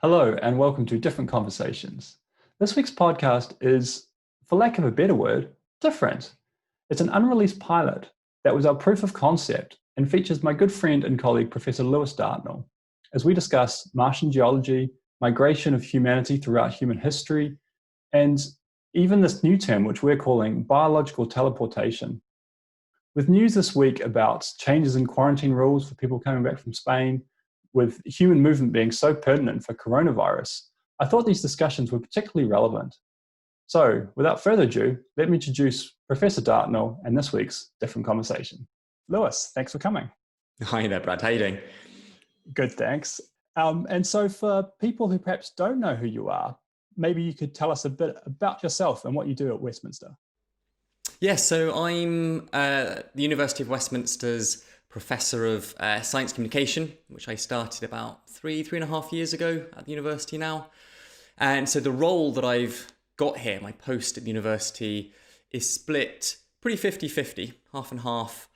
Hello, and welcome to Different Conversations. This week's podcast is, for lack of a better word, different. It's an unreleased pilot that was our proof of concept and features my good friend and colleague, Professor Lewis Dartnell, as we discuss Martian geology, migration of humanity throughout human history, and even this new term, which we're calling biological teleportation. With news this week about changes in quarantine rules for people coming back from Spain, with human movement being so pertinent for coronavirus, I thought these discussions were particularly relevant. So, without further ado, let me introduce Professor Dartnell and this week's Different Conversation. Lewis, thanks for coming. Hi there, Brad. How are you doing? Good, thanks. And so for people who perhaps don't know who you are, maybe you could tell us a bit about yourself and what you do at Westminster. Yes, so I'm the University of Westminster's Professor of Science Communication, which I started about three and a half years ago at the university now. And so the role that I've got here, my post at the university, is split pretty 50-50, half and half,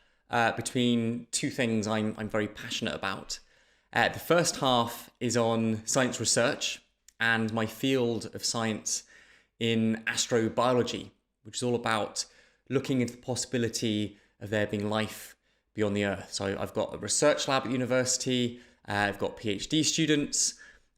between two things I'm very passionate about. The first half is on science research and my field of science in astrobiology, which is all about looking into the possibility of there being life beyond the Earth. So I've got a research lab at university, I've got PhD students,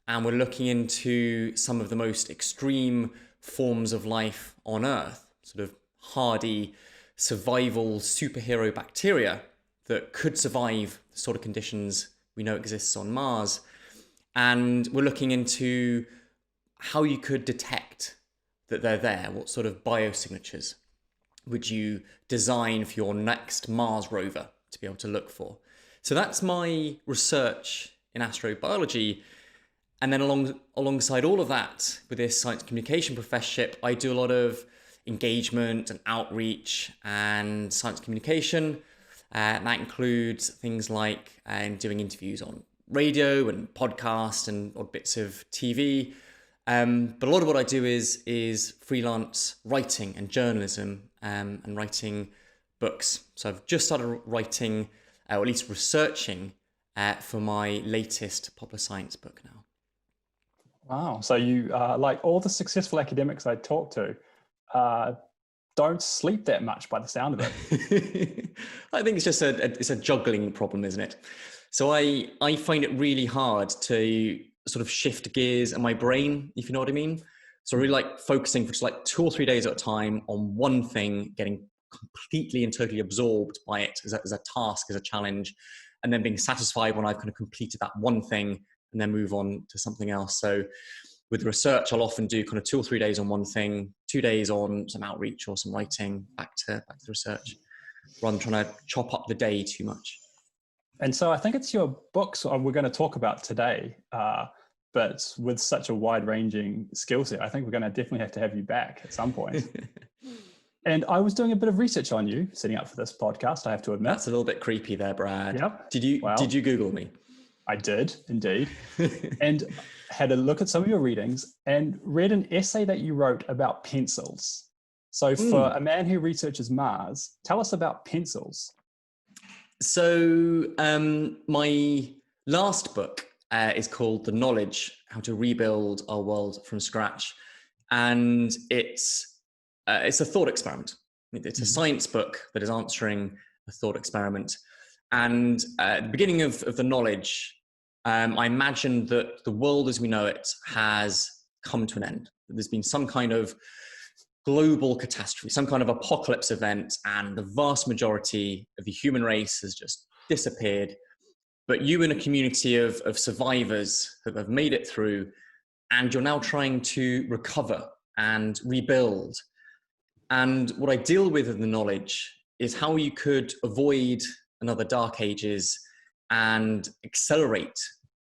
and we're looking into some of the most extreme forms of life on Earth, sort of hardy survival superhero bacteria that could survive the sort of conditions we know exists on Mars. And we're looking into how you could detect that they're there, what sort of biosignatures would you design for your next Mars rover to be able to look for. So that's my research in astrobiology. And then alongside all of that, with this science communication professorship, I do a lot of engagement and outreach and science communication. And that includes things like doing interviews on radio and podcasts and odd bits of TV. But a lot of what I do is freelance writing and journalism and writing books. So I've just started writing, or at least researching, for my latest popular science book now. Wow. So you, like all the successful academics I talk to, don't sleep that much by the sound of it. I think it's just it's a juggling problem, isn't it? So I find it really hard to sort of shift gears in my brain, if you know what I mean. So I really like focusing for just like 2 or 3 days at a time on one thing, getting completely and totally absorbed by it as a task, as a challenge, and then being satisfied when I've kind of completed that one thing and then move on to something else. So with research, I'll often do kind of 2 or 3 days on one thing, 2 days on some outreach or some writing, back to the research, rather than trying to chop up the day too much. And so I think it's your books we're going to talk about today, but with such a wide-ranging skill set, I think we're going to definitely have to have you back at some point. And I was doing a bit of research on you, setting up for this podcast, I have to admit. That's a little bit creepy there, Brad. Yep. Did you Google me? I did, indeed. And had a look at some of your readings and read an essay that you wrote about pencils. So for a man who researches Mars, tell us about pencils. So my last book is called The Knowledge: How to Rebuild Our World from Scratch. And it's a thought experiment. It's a science book that is answering a thought experiment. And at the beginning of The Knowledge, I imagined that the world as we know it has come to an end. There's been some kind of global catastrophe, some kind of apocalypse event, and the vast majority of the human race has just disappeared. But you in a community of survivors have made it through, and you're now trying to recover and rebuild. And what I deal with in The Knowledge is how you could avoid another dark ages and accelerate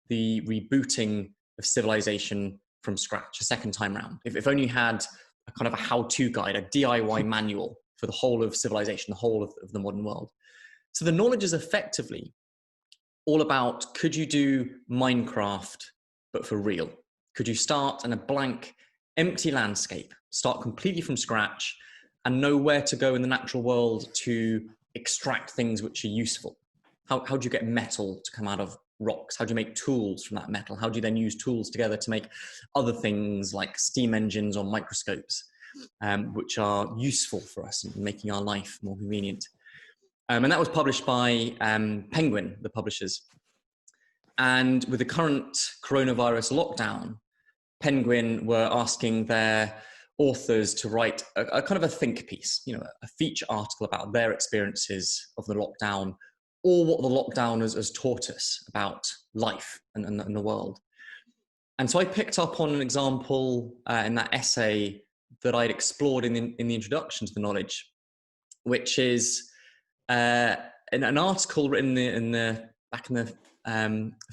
the rebooting of civilization from scratch a second time round. If only you had a kind of a how-to guide, a DIY manual for the whole of civilization, the whole of the modern world. So The Knowledge is effectively all about, could you do Minecraft, but for real? Could you start in a blank, empty landscape, start completely from scratch, and know where to go in the natural world to extract things which are useful? How do you get metal to come out of rocks? How do you make tools from that metal? How do you then use tools together to make other things like steam engines or microscopes, which are useful for us in making our life more convenient? And that was published by Penguin, the publishers. And with the current coronavirus lockdown, Penguin were asking their authors to write a kind of a think piece, a feature article about their experiences of the lockdown, or what the lockdown has taught us about life and the world. And so I picked up on an example in that essay that I'd explored in the introduction to the knowledge, which is an article written back in the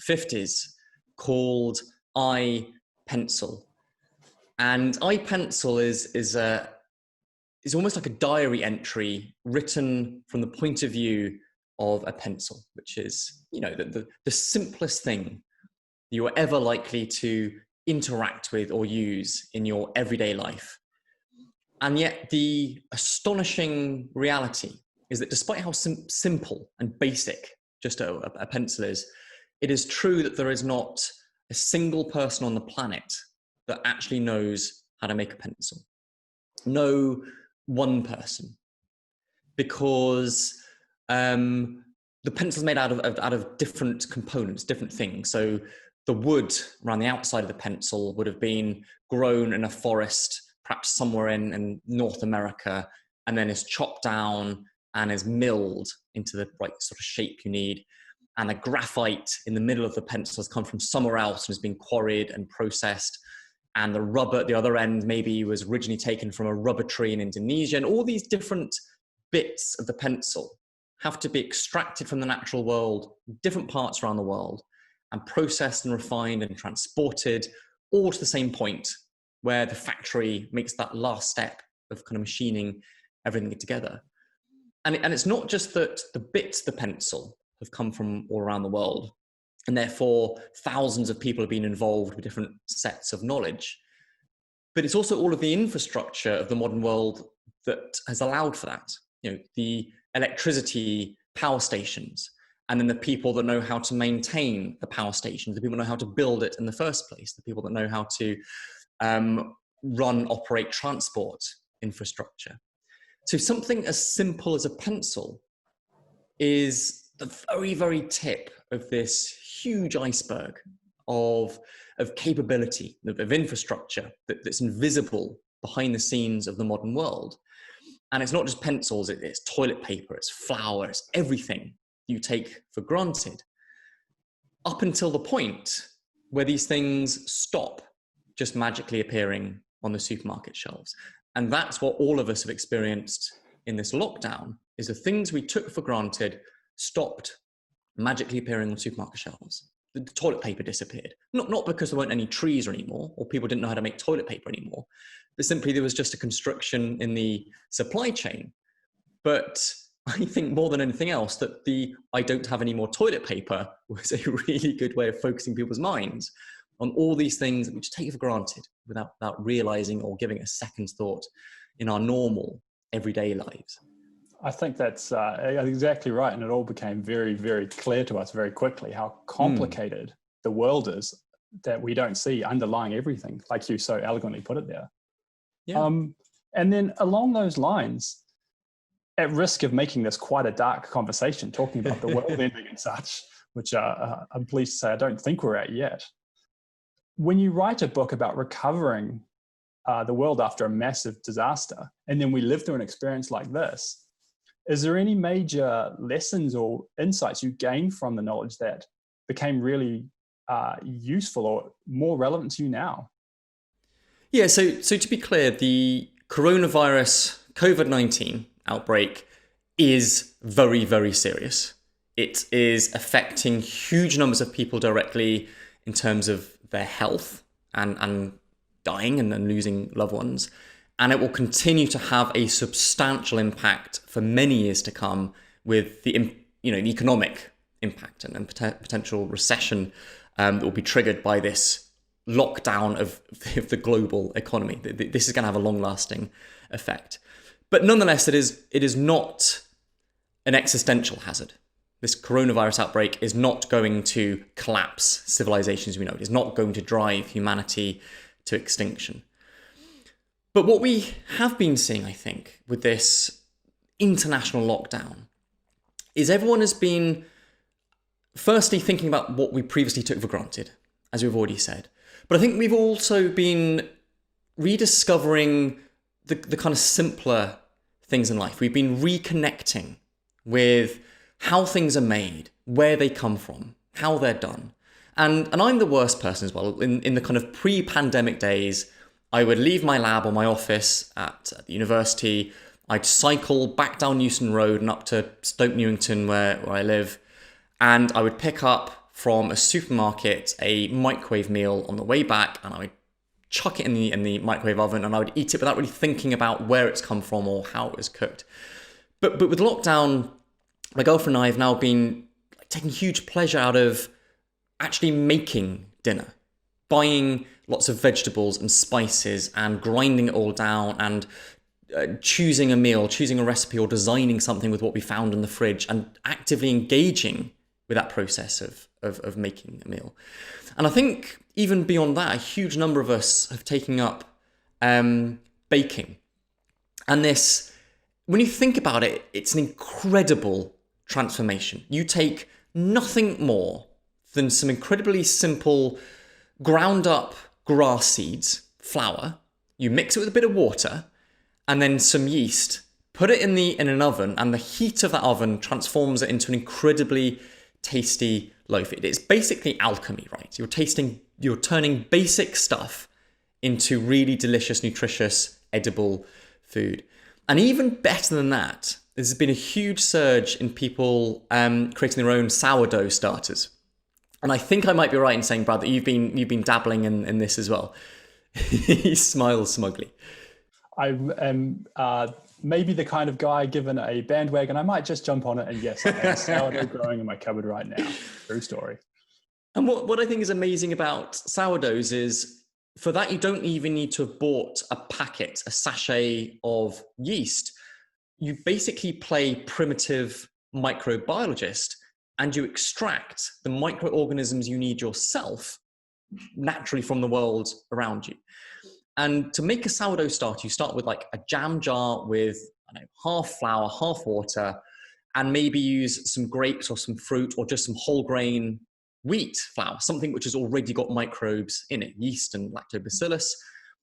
50s called I Pencil. And I Pencil is almost like a diary entry written from the point of view of a pencil, which is, the simplest thing you are ever likely to interact with or use in your everyday life. And yet the astonishing reality is that despite how simple and basic just a pencil is, it is true that there is not a single person on the planet that actually knows how to make a pencil. No one person. Because the pencil is made out of different components, different things. So the wood around the outside of the pencil would have been grown in a forest, perhaps somewhere in North America, and then is chopped down and is milled into the right sort of shape you need. And the graphite in the middle of the pencil has come from somewhere else and has been quarried and processed. And the rubber at the other end maybe was originally taken from a rubber tree in Indonesia. And all these different bits of the pencil have to be extracted from the natural world, different parts around the world, and processed and refined and transported all to the same point where the factory makes that last step of kind of machining everything together. And it's not just that the bits of the pencil have come from all around the world, and therefore thousands of people have been involved with different sets of knowledge, but it's also all of the infrastructure of the modern world that has allowed for that. The electricity power stations, and then the people that know how to maintain the power stations, the people that know how to build it in the first place, the people that know how to operate transport infrastructure. So something as simple as a pencil is the very, very tip of this huge iceberg of capability, of infrastructure that's invisible behind the scenes of the modern world. And it's not just pencils, it's toilet paper, it's flour, it's everything you take for granted, up until the point where these things stop just magically appearing on the supermarket shelves. And that's what all of us have experienced in this lockdown, is the things we took for granted stopped magically appearing on supermarket shelves. The toilet paper disappeared. Not because there weren't any trees anymore, or people didn't know how to make toilet paper anymore, but simply there was just a constriction in the supply chain. But I think more than anything else that I don't have any more toilet paper was a really good way of focusing people's minds on all these things that we just take for granted without realizing or giving a second thought in our normal everyday lives. I think that's exactly right. And it all became very, very clear to us very quickly how complicated the world is, that we don't see underlying everything, like you so eloquently put it there. Yeah. And then along those lines, at risk of making this quite a dark conversation, talking about the world ending and such, which I'm pleased to say I don't think we're at yet. When you write a book about recovering the world after a massive disaster, and then we live through an experience like this, is there any major lessons or insights you gained from the knowledge that became really useful or more relevant to you now? Yeah, so to be clear, the coronavirus COVID-19 outbreak is very, very serious. It is affecting huge numbers of people directly in terms of their health and dying and losing loved ones. And it will continue to have a substantial impact for many years to come, with the economic impact and potential recession that will be triggered by this lockdown of the global economy. This is going to have a long-lasting effect. But nonetheless, it is not an existential hazard. this coronavirus outbreak is not going to collapse civilizations we know. It is not going to drive humanity to extinction. But what we have been seeing, I think, with this international lockdown is everyone has been firstly thinking about what we previously took for granted, as we've already said. But I think we've also been rediscovering the kind of simpler things in life. We've been reconnecting with how things are made, where they come from, how they're done. And I'm the worst person as well. In the kind of pre-pandemic days, I would leave my lab or my office at the university. I'd cycle back down Euston Road and up to Stoke Newington where I live. And I would pick up from a supermarket a microwave meal on the way back, and I would chuck it in the microwave oven, and I would eat it without really thinking about where it's come from or how it was cooked. But with lockdown, my girlfriend and I have now been taking huge pleasure out of actually making dinner, buying lots of vegetables and spices and grinding it all down and choosing a meal, choosing a recipe or designing something with what we found in the fridge and actively engaging with that process of making a meal. And I think even beyond that, a huge number of us have taken up baking. And this, when you think about it, it's an incredible transformation. You take nothing more than some incredibly simple ground up grass seeds, flour, you mix it with a bit of water and then some yeast, put it in an oven, and the heat of that oven transforms it into an incredibly tasty loaf. It's basically alchemy, right? You're turning basic stuff into really delicious, nutritious, edible food. And even better than that, there's been a huge surge in people creating their own sourdough starters. And I think I might be right in saying, Brad, that you've been dabbling in this as well. He smiles smugly. I am maybe the kind of guy given a bandwagon, I might just jump on it. And yes, I have sourdough growing in my cupboard right now. True story. And what I think is amazing about sourdoughs is, for that, you don't even need to have bought a packet, a sachet of yeast. You basically play primitive microbiologist and you extract the microorganisms you need yourself naturally from the world around you. And to make a sourdough starter, you start with like a jam jar with, half flour, half water, and maybe use some grapes or some fruit or just some whole grain wheat flour, something which has already got microbes in it, yeast and lactobacillus.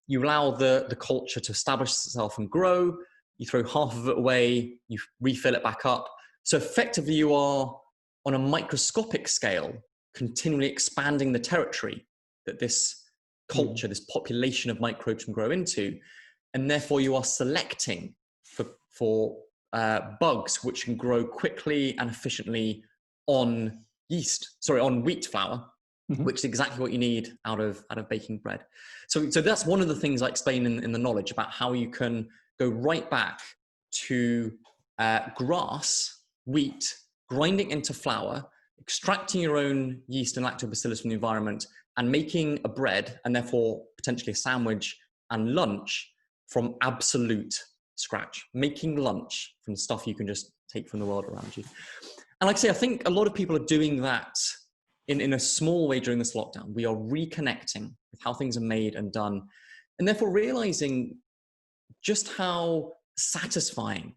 You allow the culture to establish itself and grow. You throw half of it away, you refill it back up. So effectively you are, on a microscopic scale, continually expanding the territory that this culture, this population of microbes can grow into. And therefore you are selecting for bugs which can grow quickly and efficiently on wheat flour, which is exactly what you need out of baking bread. So that's one of the things I explain in the knowledge about how you can go right back to grass, wheat, grinding into flour, extracting your own yeast and lactobacillus from the environment, and making a bread and therefore potentially a sandwich and lunch from absolute scratch, making lunch from stuff you can just take from the world around you. And like I say, I think a lot of people are doing that in a small way during this lockdown. We are reconnecting with how things are made and done, and therefore realizing just how satisfying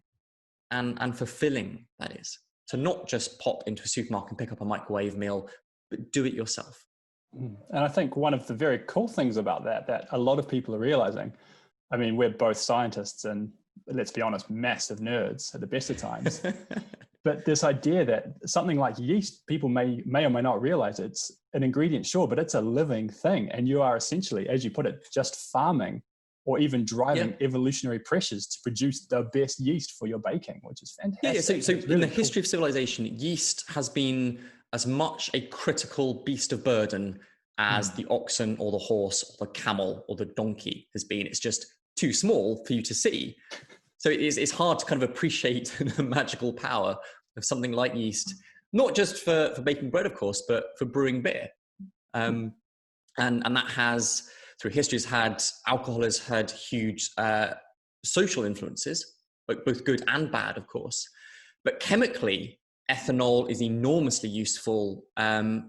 and fulfilling that is, to not just pop into a supermarket and pick up a microwave meal, but do it yourself. And I think one of the very cool things about that a lot of people are realizing, I mean, we're both scientists and, let's be honest, massive nerds at the best of times. But this idea that something like yeast, people may or may not realize it's an ingredient, sure, but it's a living thing. And you are essentially, as you put it, just farming or even driving evolutionary pressures to produce the best yeast for your baking, which is fantastic. So really in the history of civilization, yeast has been as much a critical beast of burden as the oxen or the horse or the camel or the donkey has been. It's just too small for you to see. So it's hard to kind of appreciate the magical power of something like yeast, not just for baking bread, of course, but for brewing beer. And that has, through history, alcohol has had huge social influences, both good and bad, of course. But chemically, ethanol is enormously useful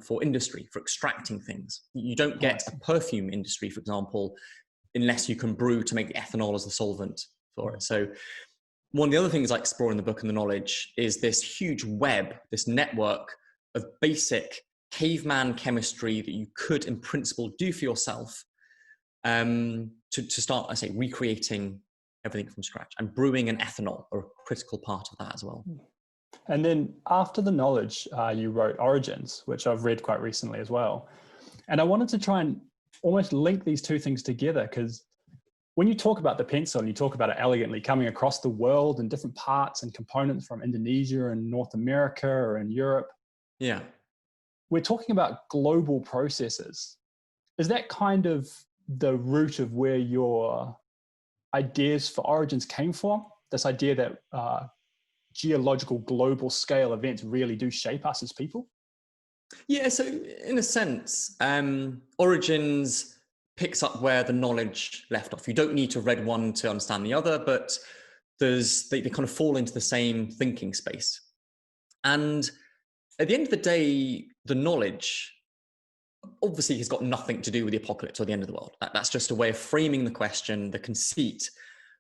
for industry, for extracting things. You don't get a perfume industry, for example, unless you can brew to make the ethanol as the solvent for it. So one of the other things I explore in the book and the knowledge is this huge web, this network of basic caveman chemistry that you could, in principle, do for yourself to start, I say, recreating everything from scratch. And brewing and ethanol are a critical part of that as well. And then after the knowledge, you wrote Origins, which I've read quite recently as well. And I wanted to try and almost link these two things together, because when you talk about the pencil and you talk about it elegantly coming across the world in different parts and components from Indonesia and North America or in Europe, yeah, we're talking about global processes. Is that kind of the root of where your ideas for Origins came from? This idea that geological global scale events really do shape us as people? Yeah, so in a sense, Origins picks up where the knowledge left off. You don't need to have read one to understand the other, but they kind of fall into the same thinking space. And at the end of the day, the knowledge obviously has got nothing to do with the apocalypse or the end of the world. That's just a way of framing the question, the conceit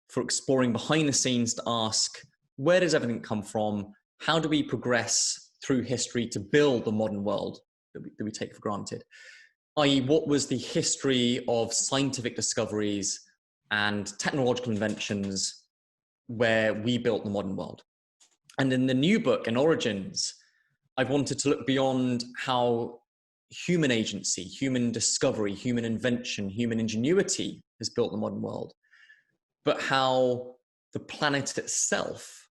for exploring behind the scenes to ask, where does everything come from? How do we progress through history to build the modern world that we take for granted? I.e., what was the history of scientific discoveries and technological inventions where we built the modern world? And in the new book, in Origins, I've wanted to look beyond how human agency, human discovery, human invention, human ingenuity has built the modern world, but how the planet itself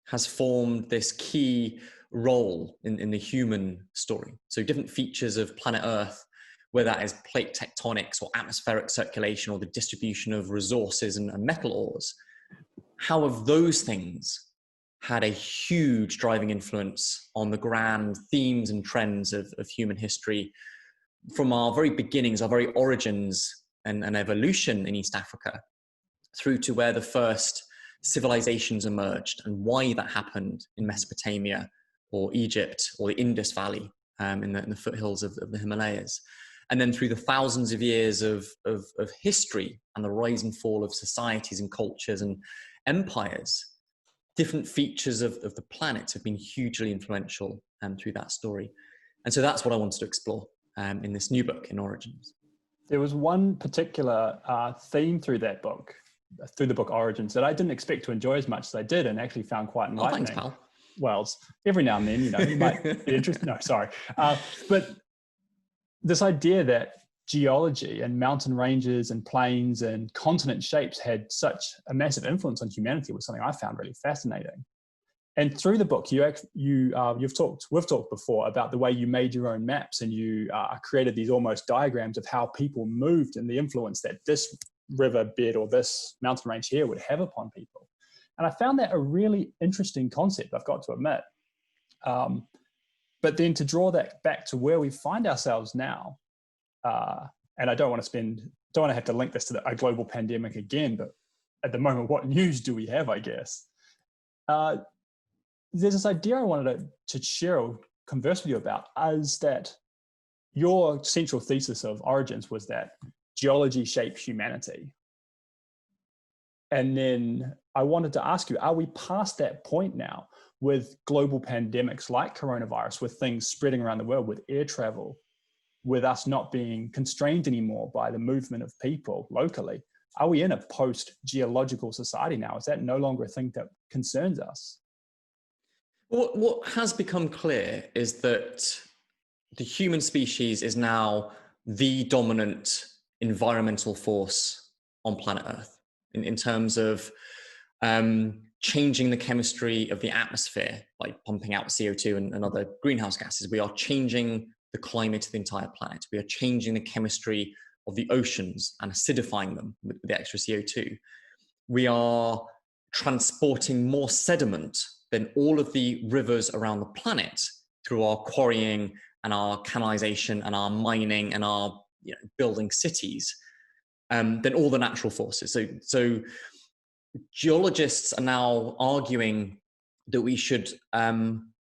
has formed this key role in the human story. So different features of planet Earth, whether that is plate tectonics or atmospheric circulation or the distribution of resources and metal ores, how have those things had a huge driving influence on the grand themes and trends of human history from our very beginnings, our very origins and evolution in East Africa, through to where the first civilizations emerged and why that happened in Mesopotamia or Egypt or the Indus Valley in the foothills of the Himalayas. And then through the thousands of years of history and the rise and fall of societies and cultures and empires, different features of the planet have been hugely influential through that story. And so that's what I wanted to explore in this new book, in Origins. There was one particular theme through that book, through the book Origins, that I didn't expect to enjoy as much as I did and actually found quite enlightening. Oh, thanks, pal. Well, every now and then, you might be interested. No, sorry. But this idea that geology and mountain ranges and plains and continent shapes had such a massive influence on humanity was something I found really fascinating. And through the book, we've talked before about the way you made your own maps and you created these almost diagrams of how people moved and the influence that this river bed or this mountain range here would have upon people. And I found that a really interesting concept, I've got to admit. But then to draw that back to where we find ourselves now, and I don't want to have to link this to a global pandemic again, but at the moment, what news do we have, I guess? There's this idea I wanted to share or converse with you about, is that your central thesis of Origins was that geology shapes humanity. And then I wanted to ask you, are we past that point now with global pandemics like coronavirus, with things spreading around the world, with air travel, with us not being constrained anymore by the movement of people locally? Are we in a post-geological society now? Is that no longer a thing that concerns us? What has become clear is that the human species is now the dominant environmental force on planet Earth in terms of changing the chemistry of the atmosphere by pumping out CO2 and other greenhouse gases. We are changing the climate of the entire planet. We are changing the chemistry of the oceans and acidifying them with the extra CO2. We are transporting more sediment than all of the rivers around the planet through our quarrying and our canalization and our mining and our building cities than all the natural forces. So geologists are now arguing that we should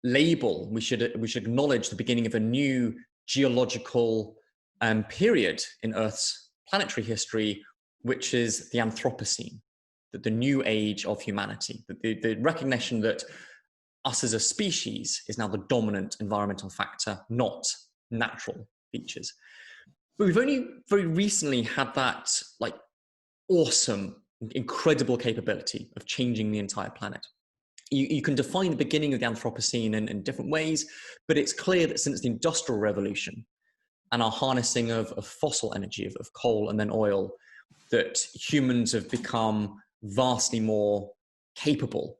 label, we should acknowledge the beginning of a new geological period in Earth's planetary history, which is the Anthropocene, the new age of humanity, the recognition that us as a species is now the dominant environmental factor, not natural features. But we've only very recently had that like awesome, incredible capability of changing the entire planet. You can define the beginning of the Anthropocene in different ways, but it's clear that since the Industrial Revolution and our harnessing of fossil energy, of coal and then oil, that humans have become vastly more capable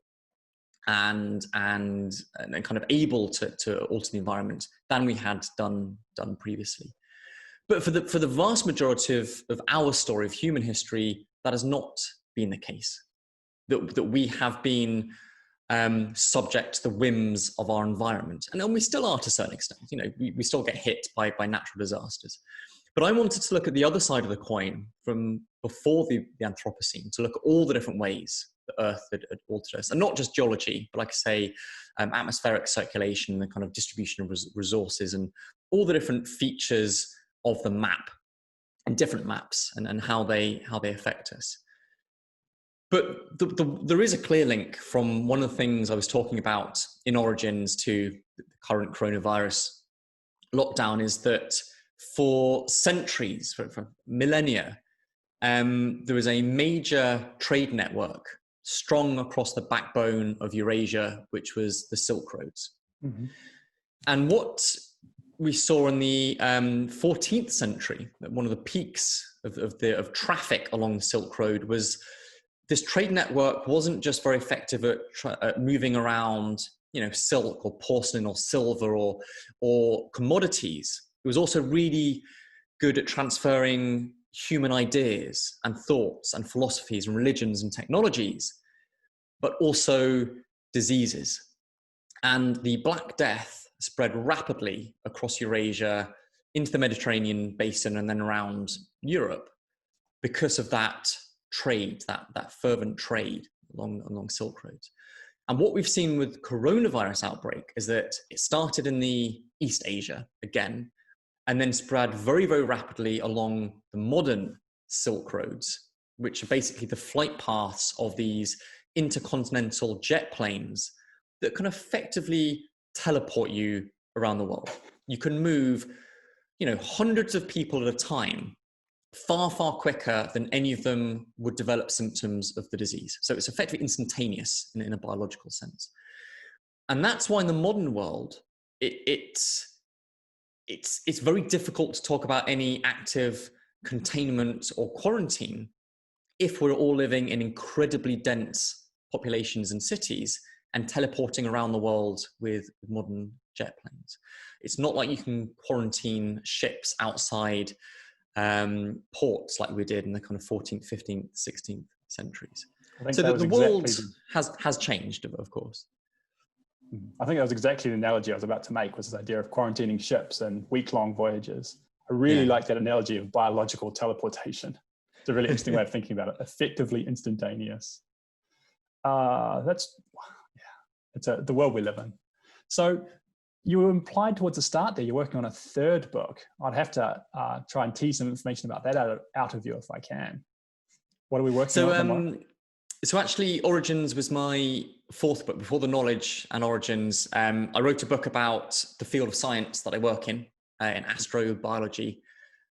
and kind of able to alter the environment than we had done previously. But for the vast majority of our story of human history, that has not been the case. That we have been subject to the whims of our environment, and we still are to a certain extent. You know, we still get hit by natural disasters. But I wanted to look at the other side of the coin from before the Anthropocene, to look at all the different ways the Earth had altered us, and not just geology, but like I say, atmospheric circulation, the kind of distribution of resources, and all the different features of the map and different maps, and how they affect us. But there is a clear link from one of the things I was talking about in Origins to the current coronavirus lockdown, is that for centuries, for millennia, there was a major trade network strung across the backbone of Eurasia, which was the Silk Roads. Mm-hmm. And what we saw in the 14th century, one of the peaks of traffic along the Silk Road, was this trade network wasn't just very effective at moving around, you know, silk or porcelain or silver or commodities. It was also really good at transferring human ideas and thoughts and philosophies and religions and technologies, but also diseases. And the Black Death spread rapidly across Eurasia into the Mediterranean basin and then around Europe because of that trade, that fervent trade along Silk Roads. And what we've seen with coronavirus outbreak is that it started in the East Asia again, and then spread very, very rapidly along the modern Silk Roads, which are basically the flight paths of these intercontinental jet planes that can effectively teleport you around the world. You can move, you know, hundreds of people at a time far, far quicker than any of them would develop symptoms of the disease. So it's effectively instantaneous in a biological sense. And that's why in the modern world, it's very difficult to talk about any active containment or quarantine if we're all living in incredibly dense populations and cities and teleporting around the world with modern jet planes. It's not like you can quarantine ships outside ports like we did in the kind of 14th, 15th, 16th centuries. So the world has changed, of course. I think that was exactly the analogy I was about to make, was this idea of quarantining ships and week-long voyages. I really like that analogy of biological teleportation. It's a really interesting way of thinking about it. Effectively instantaneous. It's the world we live in. So you implied towards the start there you're working on a third book. I'd have to try and tease some information about that out of you if I can. What are we working on? So actually, Origins was my fourth book. Before the Knowledge and Origins, I wrote a book about the field of science that I work in astrobiology.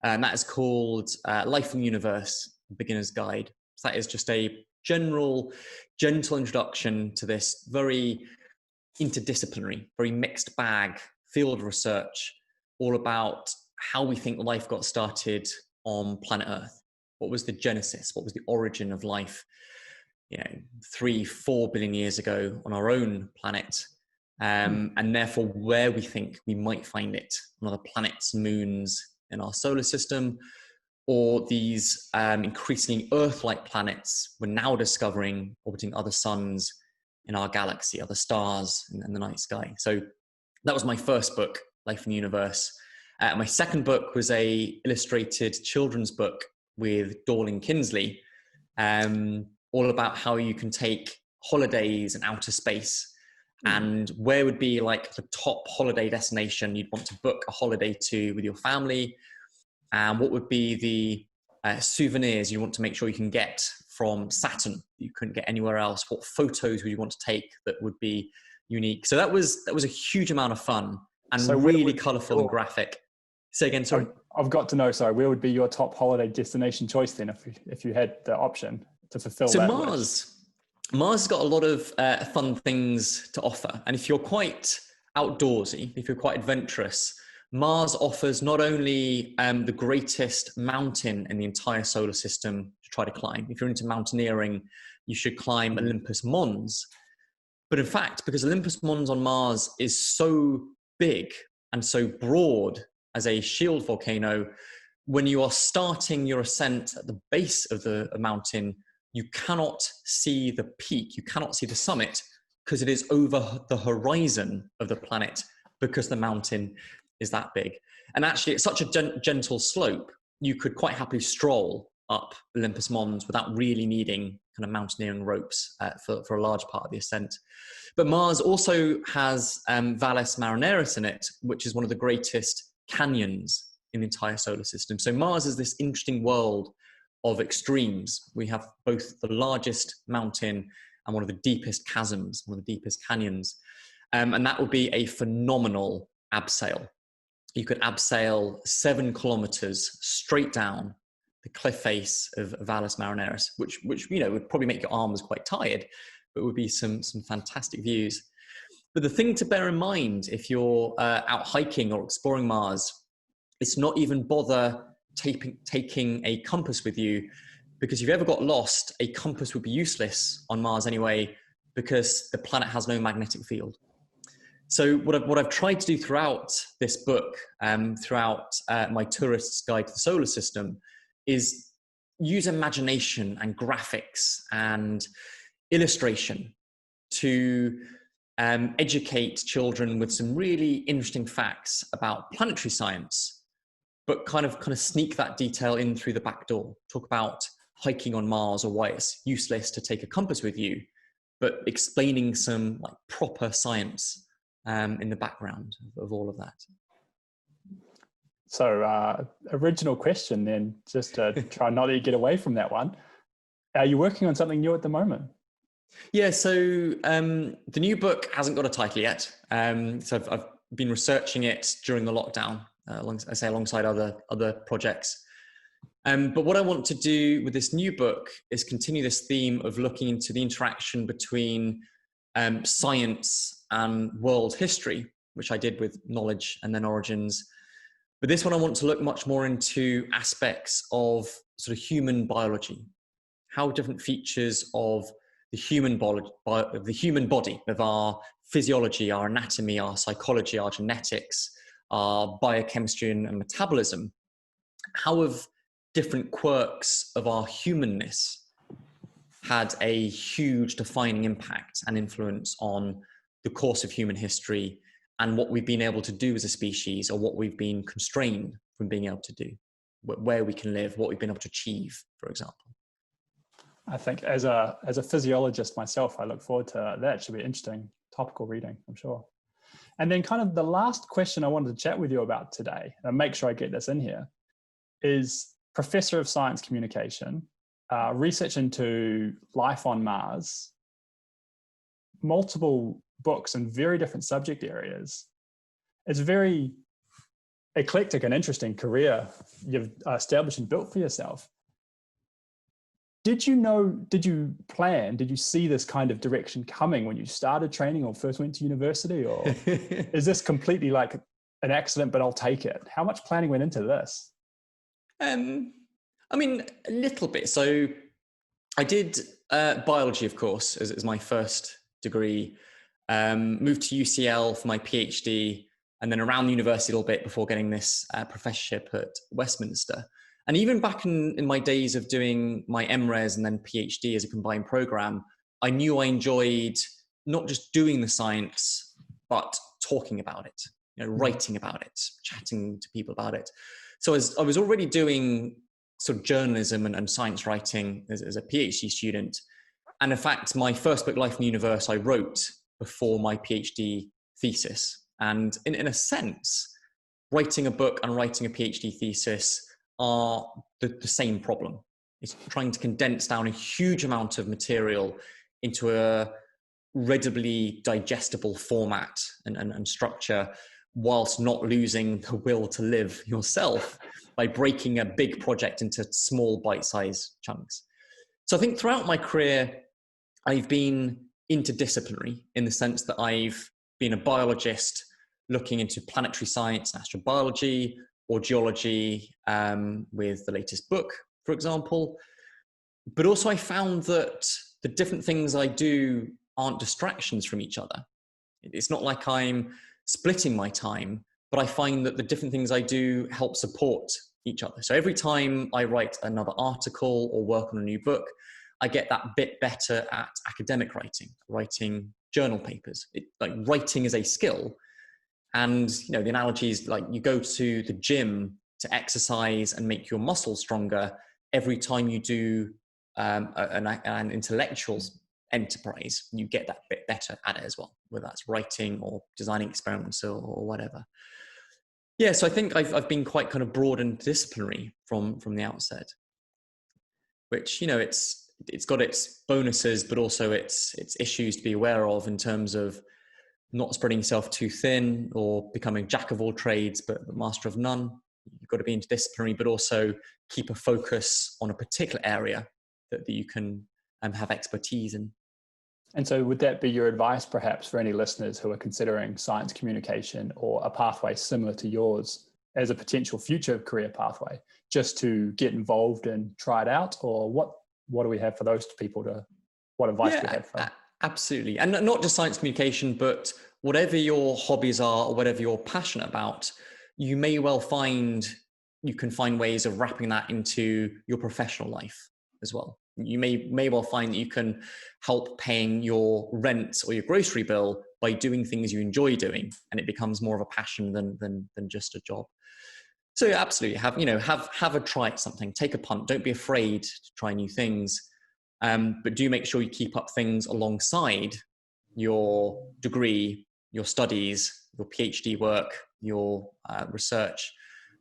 And that is called Life in the Universe, Beginner's Guide. So that is just a gentle introduction to this very interdisciplinary, very mixed bag field of research, all about how we think life got started on planet Earth. What was the genesis? What was the origin of life? 3-4 billion years ago on our own planet, and therefore where we think we might find it on other planets, moons in our solar system, or these increasingly Earth-like planets we're now discovering orbiting other suns in our galaxy, other stars in the night sky. So that was my first book, Life in the Universe. My second book was a illustrated children's book with Dorling Kinsley, all about how you can take holidays in outer space And where would be like the top holiday destination you'd want to book a holiday to with your family? And what would be the souvenirs you want to make sure you can get from Saturn you couldn't get anywhere else? What photos would you want to take that would be unique? So that was a huge amount of fun and So really colourful and graphic. Say again, sorry. I've got to know, sorry, where would be your top holiday destination choice then if you had the option to fulfill that? So Mars has got a lot of fun things to offer. And if you're quite outdoorsy, if you're quite adventurous, Mars offers not only the greatest mountain in the entire solar system to try to climb. If you're into mountaineering, you should climb Olympus Mons. But in fact, because Olympus Mons on Mars is so big and so broad as a shield volcano, when you are starting your ascent at the base of the mountain, you cannot see the peak, you cannot see the summit, because it is over the horizon of the planet, because the mountain is that big. And actually, it's such a gentle slope, you could quite happily stroll up Olympus Mons without really needing kind of mountaineering ropes for a large part of the ascent. But Mars also has Valles Marineris in it, which is one of the greatest canyons in the entire solar system. So Mars is this interesting world of extremes. We have both the largest mountain and one of the deepest chasms, one of the deepest canyons. And that would be a phenomenal abseil. You could abseil 7 kilometers straight down the cliff face of Valles Marineris, which would probably make your arms quite tired, but would be some fantastic views. But the thing to bear in mind if you're out hiking or exploring Mars, is not even bother taking a compass with you, because if you ever got lost, a compass would be useless on Mars anyway, because the planet has no magnetic field. So what I've tried to do throughout this book, throughout my tourist's guide to the solar system, is use imagination and graphics and illustration to educate children with some really interesting facts about planetary science, but kind of sneak that detail in through the back door. Talk about hiking on Mars or why it's useless to take a compass with you, but explaining some like proper science in the background of all of that. So original question then, just to try not to get away from that one. Are you working on something new at the moment? Yeah, so the new book hasn't got a title yet. So I've been researching it during the lockdown, alongside other projects. But what I want to do with this new book is continue this theme of looking into the interaction between science and world history, which I did with Knowledge and then Origins. But this one I want to look much more into aspects of sort of human biology, how different features of the human body, of our physiology, our anatomy, our psychology, our genetics, our biochemistry and metabolism, how have different quirks of our humanness had a huge defining impact and influence on the course of human history and what we've been able to do as a species, or what we've been constrained from being able to do, where we can live, what we've been able to achieve, for example. I think as a physiologist myself, I look forward to that. It should be interesting topical reading, I'm sure. And then kind of the last question I wanted to chat with you about today, and I'll make sure I get this in here, is Professor of Science Communication, research into life on Mars, multiple books in very different subject areas. It's a very eclectic and interesting career you've established and built for yourself. Did you see this kind of direction coming when you started training or first went to university, or is this completely like an accident, but I'll take it? How much planning went into this? I mean, a little bit. So I did biology, of course, as my first degree, moved to UCL for my PhD, and then around the university a little bit before getting this professorship at Westminster. And even back in my days of doing my MRes and then PhD as a combined program, I knew I enjoyed not just doing the science, but talking about it, writing about it, chatting to people about it. So as I was already doing sort of journalism and science writing as a PhD student. And in fact, my first book, Life in the Universe, I wrote before my PhD thesis. And in a sense, writing a book and writing a PhD thesis are the same problem. It's trying to condense down a huge amount of material into a readily digestible format and structure, whilst not losing the will to live yourself by breaking a big project into small bite-sized chunks. So I think throughout my career, I've been interdisciplinary in the sense that I've been a biologist looking into planetary science and astrobiology, or geology with the latest book, for example. But also I found that the different things I do aren't distractions from each other. It's not like I'm splitting my time, but I find that the different things I do help support each other. So every time I write another article or work on a new book, I get that bit better at academic writing journal papers. Like writing is a skill. And the analogy is like you go to the gym to exercise and make your muscles stronger. Every time you do an intellectual enterprise, you get that bit better at it as well, whether that's writing or designing experiments or whatever. Yeah, so I think I've been quite kind of broad and disciplinary from the outset, which it's got its bonuses, but also its issues to be aware of in terms of not spreading yourself too thin or becoming jack of all trades but the master of none. You've got to be interdisciplinary, but also keep a focus on a particular area that you can have expertise in. And so would that be your advice perhaps for any listeners who are considering science communication or a pathway similar to yours as a potential future career pathway, just to get involved and try it out? Or what do we have for those people what advice do we have for? Absolutely. And not just science communication, but whatever your hobbies are or whatever you're passionate about, you may well find you can find ways of wrapping that into your professional life as well. You may well find that you can help paying your rent or your grocery bill by doing things you enjoy doing, and it becomes more of a passion than just a job. So absolutely, have a try at something, take a punt. Don't be afraid to try new things, but do make sure you keep up things alongside your degree, your studies, your PhD work, your research.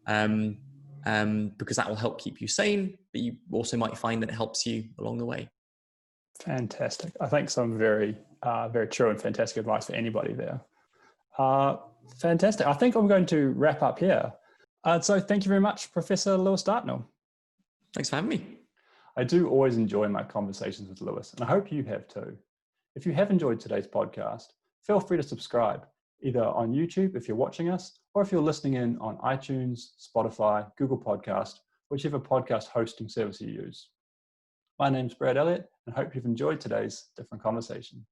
Because that will help keep you sane, but you also might find that it helps you along the way. Fantastic. I think some very, very true and fantastic advice for anybody there. Fantastic. I think I'm going to wrap up here. So thank you very much, Professor Lewis Dartnell. Thanks for having me. I do always enjoy my conversations with Lewis, and I hope you have too. If you have enjoyed today's podcast, feel free to subscribe, either on YouTube if you're watching us, or if you're listening in on iTunes, Spotify, Google Podcast, whichever podcast hosting service you use. My name's Elliott, and I hope you've enjoyed today's different conversation.